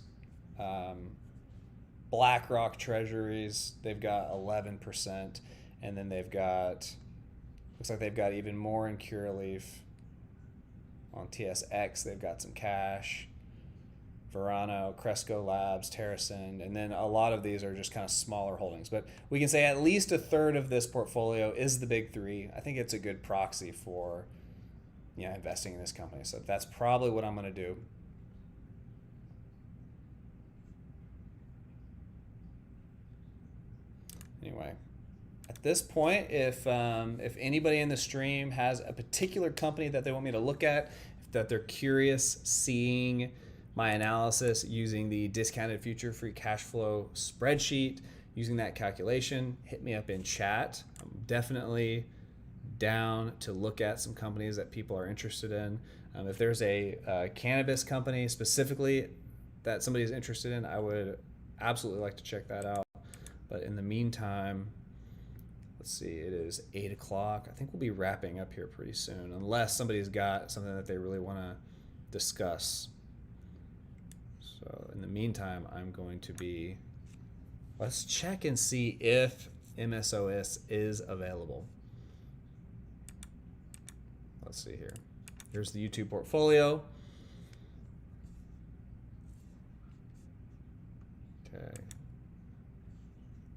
BlackRock Treasuries, they've got 11%. And then looks like they've got even more in Cureleaf. On TSX, they've got some cash. Verano, Cresco Labs, TerraSend, and then a lot of these are just kind of smaller holdings. But we can say at least a third of this portfolio is the big 3. I think it's a good proxy for investing in this company. So that's probably what I'm going to do. Anyway, at this point, if anybody in the stream has a particular company that they want me to look at, if that they're curious seeing my analysis using the discounted future free cash flow spreadsheet, using that calculation, hit me up in chat. I'm definitely down to look at some companies that people are interested in. If there's a cannabis company specifically that somebody's interested in, I would absolutely like to check that out. But in the meantime, let's see, it is 8 o'clock. I think we'll be wrapping up here pretty soon, unless somebody's got something that they really want to discuss. So in the meantime, I'm going to be, let's check and see if MSOS is available. Let's see here. Here's the YouTube portfolio. Okay.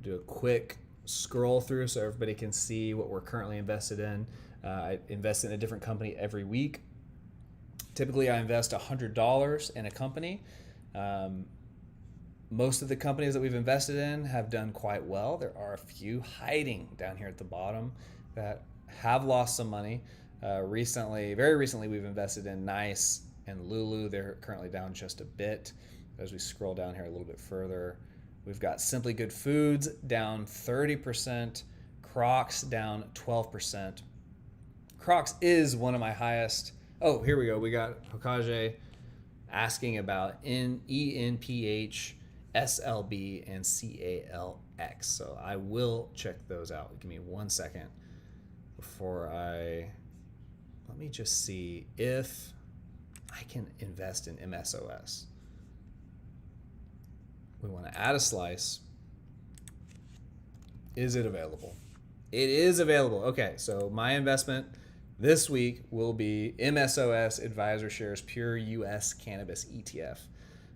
Do a quick scroll through so everybody can see what we're currently invested in. I invest in a different company every week. Typically, I invest $100 in a company. Most of the companies that we've invested in have done quite well. There are a few hiding down here at the bottom that have lost some money. Very recently, we've invested in Nice and Lulu. They're currently down just a bit. As we scroll down here a little bit further, we've got Simply Good Foods down 30%, Crocs down 12%. Crocs is one of my highest. Oh, here we go. We got Hokage asking about ENPH, SLB, and CALX. So I will check those out. Give me 1 second before let me just see if I can invest in MSOS. We want to add a slice. Is it available? It is available. Okay, so my investment this week will be MSOS Advisor Shares Pure US Cannabis ETF.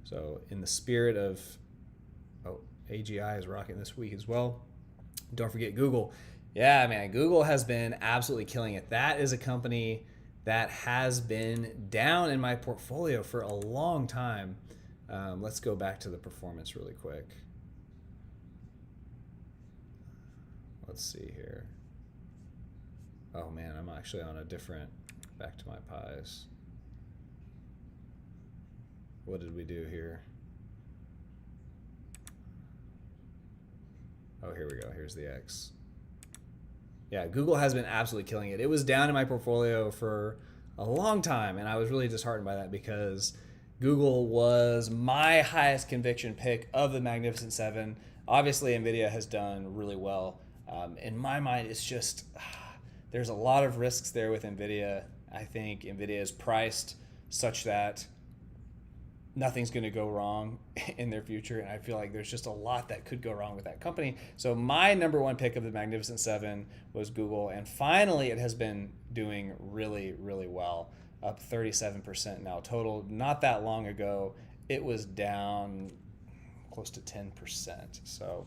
So in the spirit of, AGI is rocking this week as well. Don't forget Google. Yeah, man, Google has been absolutely killing it. That is a company that has been down in my portfolio for a long time. Let's go back to the performance really quick. Let's see here. Oh man, I'm actually on a different, back to my pies. What did we do here? Oh, here we go. Here's the X. Yeah, Google has been absolutely killing it. It was down in my portfolio for a long time, and I was really disheartened by that because Google was my highest conviction pick of the Magnificent Seven. Obviously, NVIDIA has done really well. In my mind, it's just, there's a lot of risks there with NVIDIA. I think NVIDIA is priced such that nothing's going to go wrong in their future, and I feel like there's just a lot that could go wrong with that company. So my number one pick of the Magnificent Seven was Google, and finally it has been doing really, really well, up 37% now total. Not that long ago, it was down close to 10%, so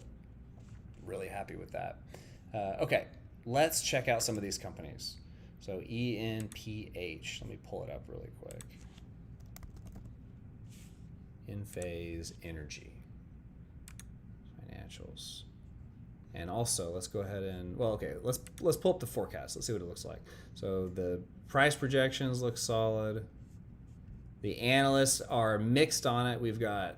really happy with that. Okay, let's check out some of these companies. So ENPH, let me pull it up really quick. In-phase energy financials, and also let's go ahead and let's pull up the forecast. Let's see what it looks like. So the price projections look solid. The analysts are mixed on it. We've got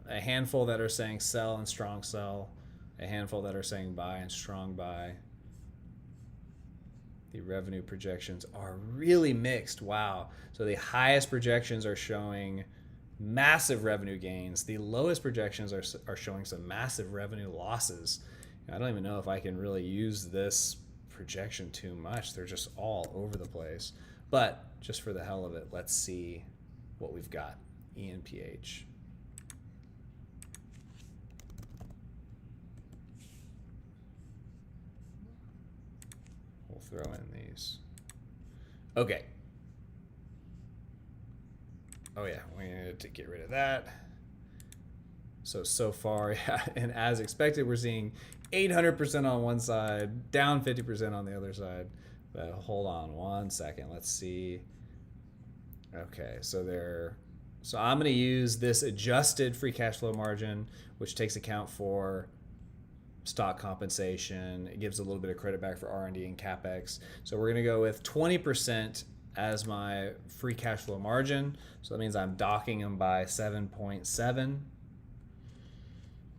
a handful that are saying sell and strong sell, a handful that are saying buy and strong buy. The revenue projections are really mixed. Wow. So the highest projections are showing massive revenue gains. The lowest projections are showing some massive revenue losses. I don't even know if I can really use this projection too much. They're just all over the place. But just for the hell of it, let's see what we've got. ENPH. We'll throw in these. Okay. Oh yeah, we need to get rid of that. So far, yeah, and as expected, we're seeing 800% on one side, down 50% on the other side. But hold on 1 second. Let's see. Okay, so I'm going to use this adjusted free cash flow margin, which takes account for stock compensation. It gives a little bit of credit back for R&D and CapEx. So we're going to go with 20% as my free cash flow margin. So that means I'm docking them by 7.7.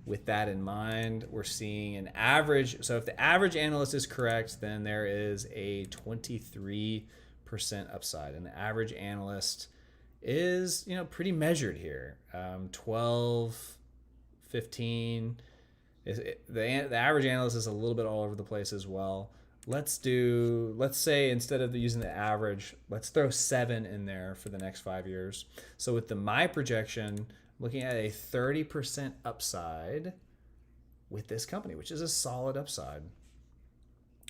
With that in mind, we're seeing an average. So if the average analyst is correct, then there is a 23% upside. And the average analyst is, pretty measured here. 12, 15. The average analyst is a little bit all over the place as well. Let's say instead of using the average, let's throw 7 in there for the next 5 years. So with my projection, looking at a 30% upside with this company, which is a solid upside.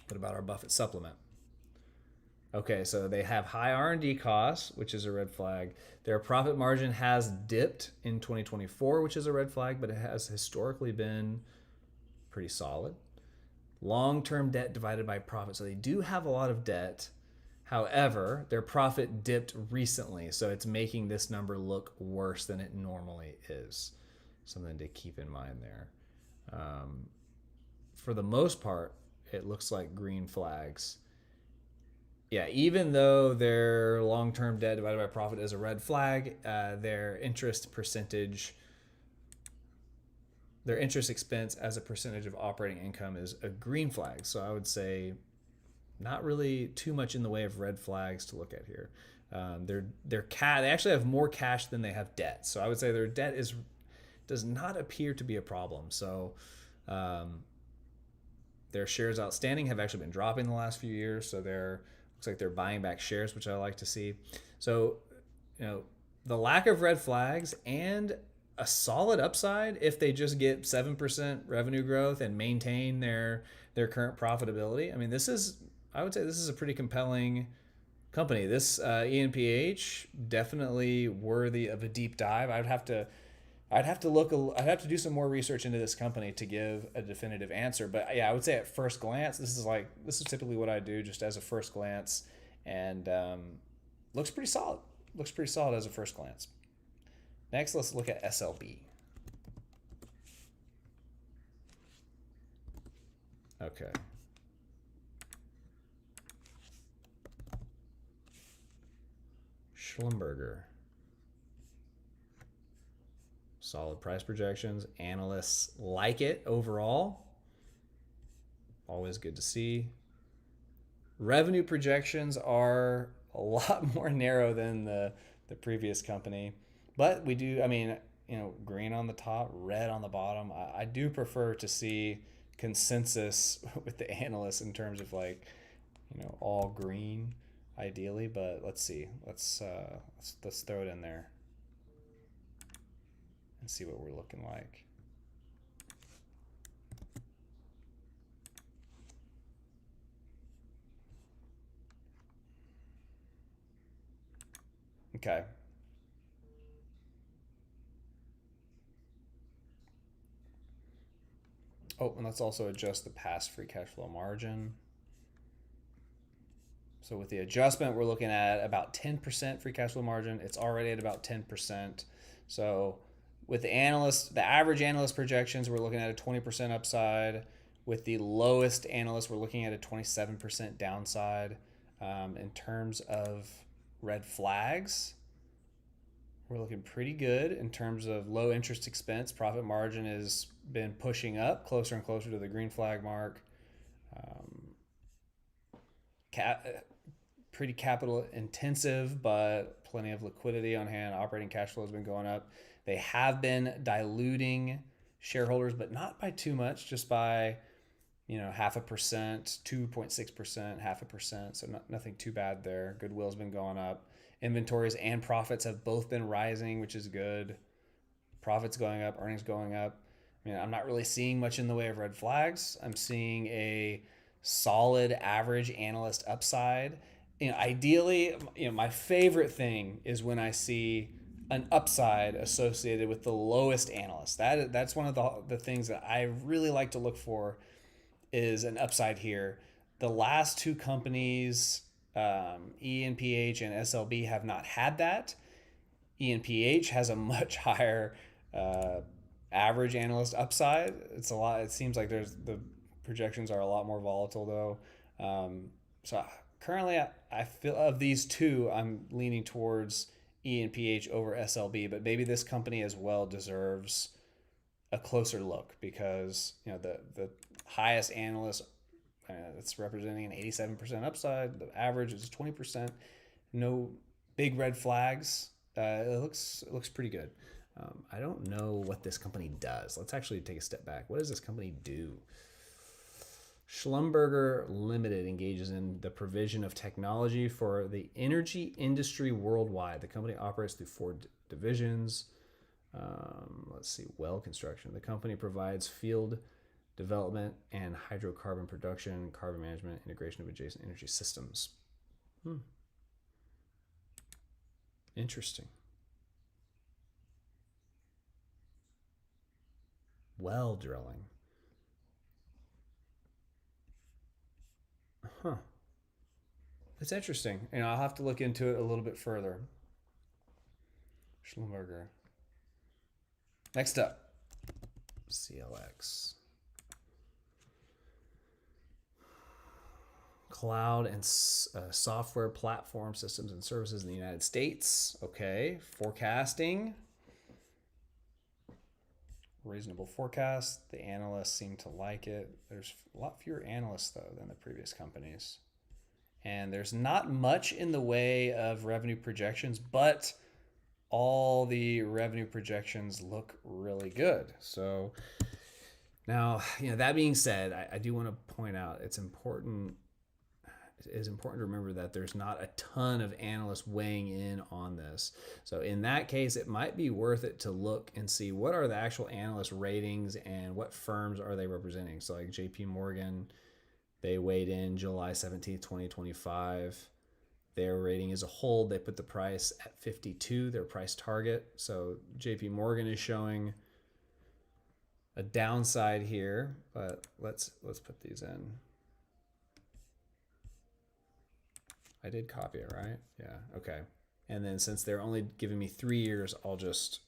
What about our Buffett supplement? Okay, so they have high R&D costs, which is a red flag. Their profit margin has dipped in 2024, which is a red flag, but it has historically been pretty solid. Long-term debt divided by profit. So they do have a lot of debt. However, their profit dipped recently, so it's making this number look worse than it normally is. Something to keep in mind there. For the most part, it looks like green flags. Yeah, even though their long-term debt divided by profit is a red flag, their interest expense as a percentage of operating income is a green flag. So I would say not really too much in the way of red flags to look at here. They actually have more cash than they have debt. So I would say their debt does not appear to be a problem. So their shares outstanding have actually been dropping the last few years. So looks like they're buying back shares, which I like to see. So, the lack of red flags and a solid upside if they just get 7% revenue growth and maintain their current profitability. I mean, I would say this is a pretty compelling company. This ENPH definitely worthy of a deep dive. I'd have to do some more research into this company to give a definitive answer. But yeah, I would say at first glance, this is typically what I do just as a first glance, and looks pretty solid. Looks pretty solid as a first glance. Next, let's look at SLB. Okay. Schlumberger. Solid price projections. Analysts like it overall. Always good to see. Revenue projections are a lot more narrow than the previous company. But we do, green on the top, red on the bottom. I do prefer to see consensus with the analysts in terms of all green ideally, but let's see. Let's throw it in there and see what we're looking like. Okay. Oh, and let's also adjust the past free cash flow margin. So with the adjustment, we're looking at about 10% free cash flow margin. It's already at about 10%. So with the average analyst projections, we're looking at a 20% upside. With the lowest analyst, we're looking at a 27% downside. In terms of red flags, we're looking pretty good in terms of low interest expense. Profit margin has been pushing up closer and closer to the green flag mark. Pretty capital intensive, but plenty of liquidity on hand. Operating cash flow has been going up. They have been diluting shareholders, but not by too much, just by 0.5%, 2.6%, 0.5%. So nothing too bad there. Goodwill's been going up. Inventories and profits have both been rising, which is good. Profits going up, earnings going up. I'm not really seeing much in the way of red flags. I'm seeing a solid average analyst upside. Ideally, my favorite thing is when I see an upside associated with the lowest analyst. That's one of the things that I really like to look for, is an upside here. The last two companies, ENPH and SLB, have not had that. ENPH has a much higher average analyst upside. It seems like the projections are a lot more volatile though. So currently, I feel of these two, I'm leaning towards ENPH over SLB, but maybe this company as well deserves a closer look because the highest analyst it's representing an 87% upside. The average is 20%. No big red flags. It looks pretty good. I don't know what this company does. Let's actually take a step back. What does this company do? Schlumberger Limited engages in the provision of technology for the energy industry worldwide. The company operates through four divisions. Let's see, well construction. The company provides field development and hydrocarbon production, carbon management, integration of adjacent energy systems. Interesting. Well drilling. It's interesting. I'll have to look into it a little bit further. Schlumberger. Next up, CLX. Cloud and software platform systems and services in the United States. Okay. Forecasting. Reasonable forecast. The analysts seem to like it. There's a lot fewer analysts, though, than the previous companies. And there's not much in the way of revenue projections, but all the revenue projections look really good. So now, that being said, I do want to point out it is important to remember that there's not a ton of analysts weighing in on this. So in that case, it might be worth it to look and see what are the actual analyst ratings and what firms are they representing. So like JP Morgan, they weighed in July 17th, 2025. Their rating is a hold. They put the price at 52, their price target. So JP Morgan is showing a downside here, but let's put these in. I did copy it, right? Yeah, okay. And then since they're only giving me 3 years, I'll just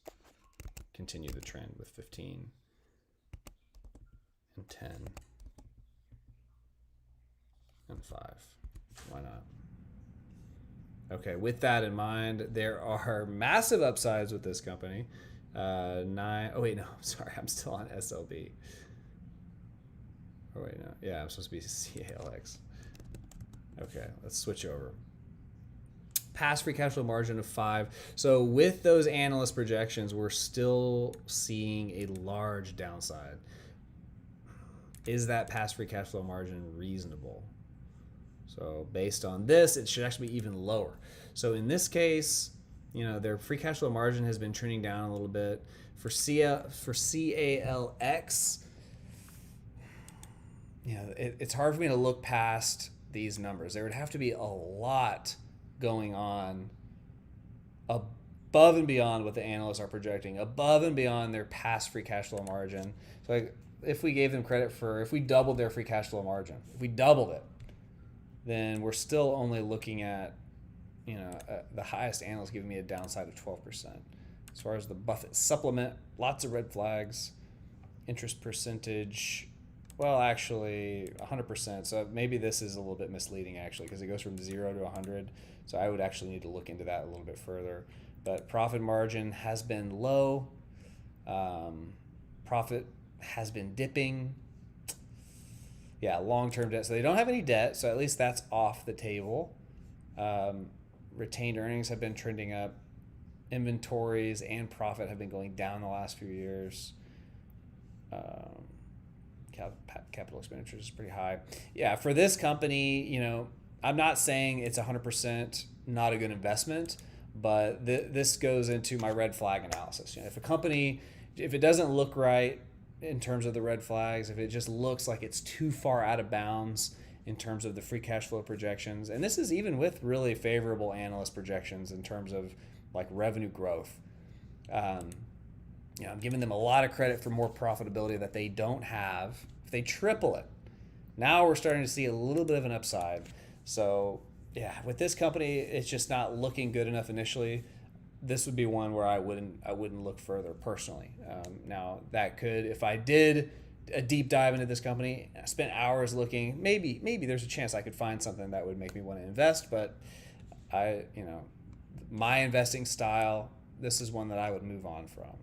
continue the trend with 15 and 10 and 5. Why not? Okay, with that in mind, there are massive upsides with this company. Sorry, I'm still on SLB. Oh, wait, no. Yeah, I'm supposed to be CALX. Okay, let's switch over. Past free cash flow margin of 5. So with those analyst projections, we're still seeing a large downside. Is that past free cash flow margin reasonable? So based on this, it should actually be even lower. So in this case, their free cash flow margin has been trending down a little bit. For CALX, it's hard for me to look past these numbers. There would have to be a lot going on above and beyond what the analysts are projecting, above and beyond their past free cash flow margin. So if we gave them credit if we doubled their free cash flow margin, if we doubled it, then we're still only looking at, the highest analyst giving me a downside of 12%. As far as the Buffett supplement, lots of red flags. Interest percentage, well, actually 100%. So maybe this is a little bit misleading actually, because it goes from 0 to 100. So I would actually need to look into that a little bit further. But profit margin has been low. Profit has been dipping. Yeah, long-term debt. So they don't have any debt, so at least that's off the table. Retained earnings have been trending up. Inventories and profit have been going down the last few years. Capital expenditures is pretty high. Yeah, for this company, I'm not saying it's 100% not a good investment, but this goes into my red flag analysis. If a company, if it doesn't look right in terms of the red flags, if it just looks like it's too far out of bounds in terms of the free cash flow projections, and this is even with really favorable analyst projections in terms of like revenue growth. I'm giving them a lot of credit for more profitability that they don't have. If they triple it, now we're starting to see a little bit of an upside. So yeah, with this company, it's just not looking good enough initially. This would be one where I wouldn't look further personally. Now that could, if I did a deep dive into this company. I spent hours looking. Maybe there's a chance I could find something that would make me want to invest, but my investing style, this is one that I would move on from.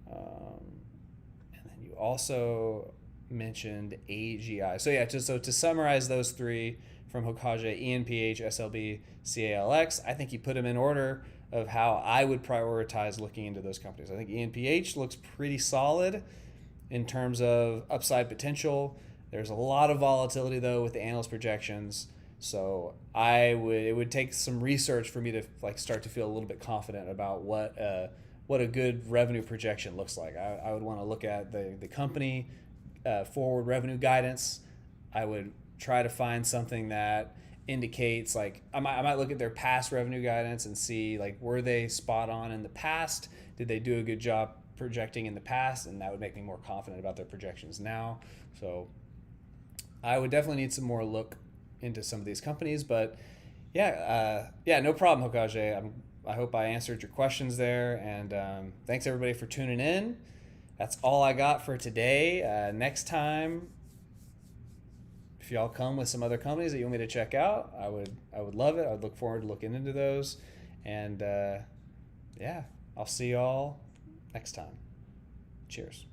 And then you also mentioned AGI. So yeah, to summarize those three from Hokage, ENPH, SLB, CALX, I think you put them in order of how I would prioritize looking into those companies. I think ENPH looks pretty solid in terms of upside potential. There's a lot of volatility though with the analyst projections. So it would take some research for me to start to feel a little bit confident about what a good revenue projection looks like. I would want to look at the company forward revenue guidance. I would try to find something that indicates I might look at their past revenue guidance and see were they spot on in the past? Did they do a good job projecting in the past? And that would make me more confident about their projections now. So I would definitely need some more look into some of these companies, but no problem, Hokage. I hope I answered your questions there, and thanks everybody for tuning in. That's all I got for today. Next time, if y'all come with some other companies that you want me to check out, I would love it. I'd look forward to looking into those, and I'll see y'all next time. Cheers.